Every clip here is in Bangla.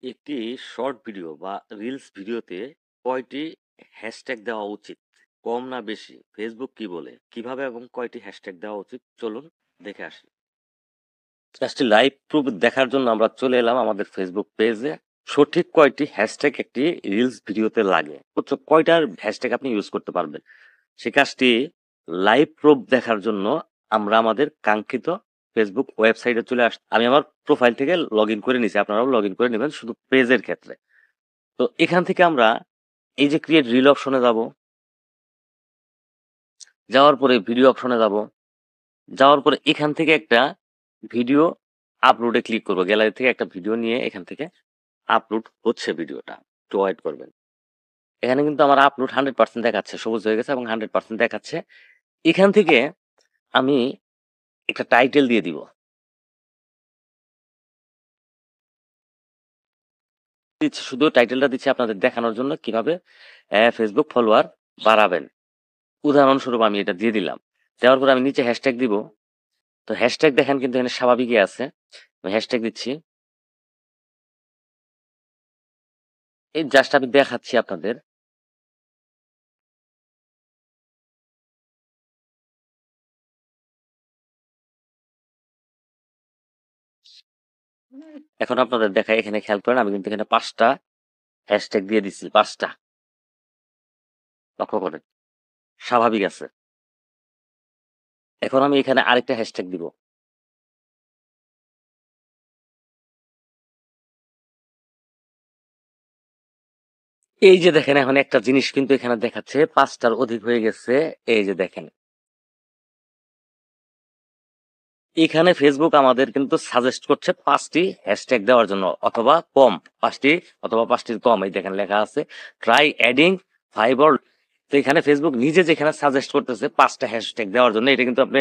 একটি শর্ট ভিডিও বা রিলস ভিডিওতে কয়টি হ্যাশট্যাগ দেওয়া উচিত? কম না বেশি? ফেসবুক কি বলে? কিভাবে এবং কয়টি হ্যাশট্যাগ দেওয়া উচিত? চলুন দেখে আসি। জাস্ট লাইভ প্রুফ দেখার জন্য আমরা চলে এলাম আমাদের ফেসবুক পেজে। সঠিক কয়টি হ্যাশট্যাগ একটি রিলস ভিডিওতে লাগে? কয়টার হ্যাশট্যাগ আপনি ইউজ করতে পারবেন? সে কাজটি লাইভ প্রুফ দেখার জন্য আমরা আমাদের কাঙ্ক্ষিত ফেসবুক ওয়েবসাইটে চলে আমি আমার প্রোফাইল থেকে লগ ইন করে নিছি, আপনারাও লগ ইন করে নেবেন শুধু পেজের ক্ষেত্রে। তো এখান থেকে আমরা এই যে ক্রিয়েট রিল অপশনে যাব, যাওয়ার পরে ভিডিও অপশনে যাব, যাওয়ার পরে এখান থেকে একটা ভিডিও আপলোডে ক্লিক করব। গ্যালারি থেকে একটা ভিডিও নিয়ে এখান থেকে আপলোড হচ্ছে ভিডিওটা, একটু ওয়েট করবেন। এখানে কিন্তু আমার আপলোড 100% দেখাচ্ছে, সবুজ হয়ে গেছে এবং 100% দেখাচ্ছে। এখান থেকে আমি একটা টাইটেল দিয়ে দিব, দিচ্ছি শুধু টাইটেলটা দিচ্ছি আপনাদের দেখানোর জন্য কিভাবে ফেসবুক ফলোয়ার বাড়াবেন। উদাহরণস্বরূপ আমি এটা দিয়ে দিলাম। দেওয়ার পর আমি নিচে হ্যাশট্যাগ দিব। তো হ্যাশট্যাগ দেখেন কিন্তু এখানে স্বাভাবিকই আছে। আমি হ্যাশট্যাগ দিচ্ছি। এই জাস্ট আমি দেখাচ্ছি আপনাদের। এখন আপনাদের দেখাই, এখানে খেয়াল করেন আমি কিন্তু এখানে 5টা হ্যাশট্যাগ দিয়ে দিচ্ছি, 5টা। লক্ষ্য করেন, স্বাভাবিক আছে। এখন আমি এখানে আরেকটা হ্যাশট্যাগ দিব। এই যে দেখেন, এখন একটা জিনিস কিন্তু এখানে দেখাচ্ছে 5টার অধিক হয়ে গেছে। এই যে দেখেন, এখানে ফেসবুক আমাদের কিন্তু সাজেস্ট করছে 5টি হ্যাশট্যাগ দেওয়ার জন্য, অথবা কম 5টি, অথবা 5টির কম। এই দেখেন লেখা আছে ট্রাই অ্যাডিং 5 অর। তো এখানে ফেসবুক নিজে যেখানে সাজেস্ট করতেছে 5টা হ্যাশট্যাগ দেওয়ার জন্য, এটা কিন্তু আপনি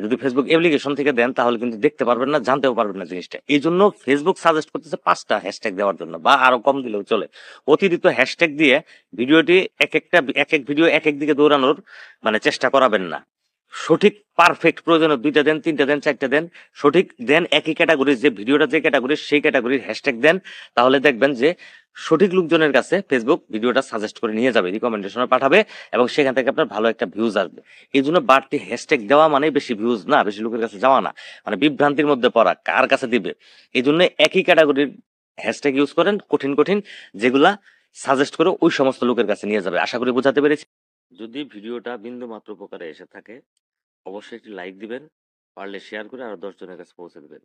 যদি ফেসবুক অ্যাপ্লিকেশন থেকে দেন তাহলে কিন্তু দেখতে পারবেন না, জানতেও পারবেন না জিনিসটা। এই জন্য ফেসবুক সাজেস্ট করতেছে 5টা হ্যাশট্যাগ দেওয়ার জন্য, বা আরো কম দিলেও চলে। অতিরিক্ত হ্যাশট্যাগ দিয়ে ভিডিওটি এক এক ভিডিও এক এক দিকে দৌড়ানোর চেষ্টা করাবেন না। সঠিক পারফেক্ট, প্রয়োজনে 2টা দেন, 3টা দেন, 4টা দেন, সঠিক দেন। একই ক্যাটাগরির যে ভিডিওটা যে ক্যাটাগরির, সেই ক্যাটাগরির হ্যাশট্যাগ দেন। তাহলে দেখবেন যে সঠিক লোকজনের কাছে ফেসবুক ভিডিওটা সাজেস্ট করে নিয়ে যাবে, রিকমেন্ডেশনে পাঠাবে, এবং সেখান থেকে আপনার ভালো একটা ভিউজ আসবে। এই জন্য বাড়তি হ্যাশট্যাগ দেওয়া মানে বেশি ভিউজ না, বেশি লোকের কাছে যাওয়া না, বিভ্রান্তির মধ্যে পড়া, কার কাছে দিবে। এই জন্য একই ক্যাটাগরির হ্যাশট্যাগ ইউজ করেন, কঠিন কঠিন, যেগুলা সাজেস্ট করে ওই সমস্ত লোকের কাছে নিয়ে যাবে। আশা করি বোঝাতে পেরেছি। যদি ভিডিওটা বিন্দু মাত্র উপকারে এসে থাকে, অবশ্যই একটি লাইক দিবেন, পারলে শেয়ার করে আরো 10 জনের কাছে পৌঁছে দিবেন।